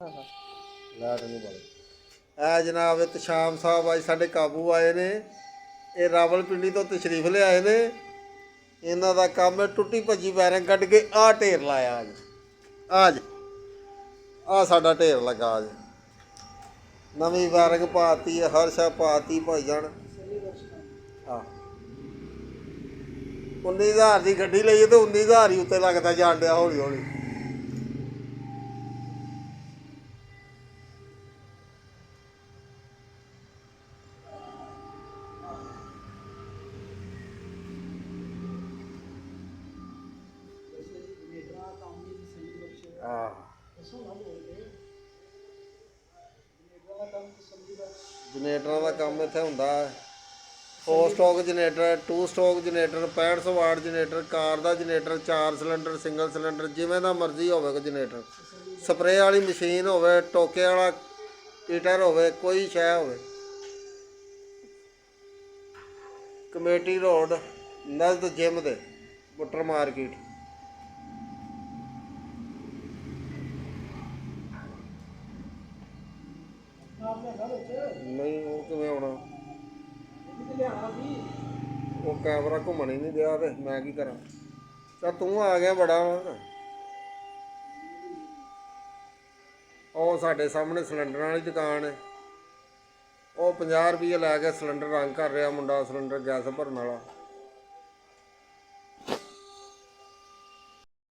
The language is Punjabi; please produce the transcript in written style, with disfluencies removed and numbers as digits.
ਲਾਟ ਨਹੀਂ ਬੋਲ ਇਹ ਜਨਾਬ ਇਤਸ਼ਾਮ ਸਾਹਿਬ ਅੱਜ ਸਾਡੇ ਕਾਬੂ ਆਏ ਨੇ। ਇਹ ਰਾਵਲਪਿੰਡੀ ਤੋਂ ਤਸ਼ਰੀਫ ਲਿਆਏ ਨੇ। ਇਹਨਾਂ ਦਾ ਕੰਮ ਹੈ ਟੁੱਟੀ ਭੱਜੀ ਵਾਇਰਿੰਗ ਕੱਢ ਕੇ ਆਹ ਢੇਰ ਲਾਇਆ ਅੱਜ ਆਹ ਸਾਡਾ ਢੇਰ ਲੱਗਾ ਅੱਜ। ਨਵੀਂ ਵਾਇਰਿੰਗ ਪਾਤੀ ਹੈ, ਹਰ ਸ਼ਾ ਪਾਤੀ ਭਾਈ ਜਾਣ। ਹਾਂ 19,000 ਦੀ ਗੱਡੀ ਲਈ ਤੇ 19,000 ਹੀ ਉੱਤੇ ਲੱਗਦਾ ਜਾਣ ਡਿਆ ਹੌਲੀ ਹੌਲੀ। ਜਨਰੇਟਰਾਂ ਦਾ ਕੰਮ ਇੱਥੇ ਹੁੰਦਾ ਹੈ। 4 ਸਟੋਕ ਜਨਰੇਟਰ, 2 ਸਟੋਕ ਜਨਰੇਟਰ, 6500 ਵਾਟ ਜਨਰੇਟਰ, ਕਾਰ ਦਾ ਜਨਰੇਟਰ, 4 ਸਿਲੰਡਰ, ਸਿੰਗਲ ਸਿਲੰਡਰ, ਜਿਵੇਂ ਦਾ ਮਰਜ਼ੀ ਹੋਵੇ ਕੋਈ ਜਨਰੇਟਰ। ਸਪਰੇਅ ਵਾਲੀ ਮਸ਼ੀਨ ਹੋਵੇ, ਟੋਕੇ ਵਾਲਾ ਹੀਟਰ ਹੋਵੇ, ਕੋਈ ਸ਼ੈ ਹੋਵੇ। ਕਮੇਟੀ ਰੋਡ ਨਜ਼ਦ ਜਿਮ ਦੇ ਬੁੱਟਰ ਮਾਰਕੀਟ। ਨਹੀਂ ਉਹ ਕਿਵੇਂ ਆਉਣਾ, ਉਹ ਕੈਮਰਾ ਘੁੰਮਣ ਹੀ ਨਹੀਂ ਦਿਆ ਤੇ ਮੈਂ ਕੀ ਕਰਾਂ। ਚੱਲ ਤੂੰ ਆ ਗਿਆ ਬੜਾ ਵਾ। ਉਹ ਸਾਡੇ ਸਾਹਮਣੇ ਸਿਲੰਡਰਾਂ ਵਾਲੀ ਦੁਕਾਨ ਹੈ। ਉਹ 50 ਰੁਪਏ ਲੈ ਕੇ ਸਿਲੰਡਰ ਰੰਗ ਕਰ ਰਿਹਾ ਮੁੰਡਾ, ਸਿਲੰਡਰ ਗੈਸ ਭਰਨ ਵਾਲਾ।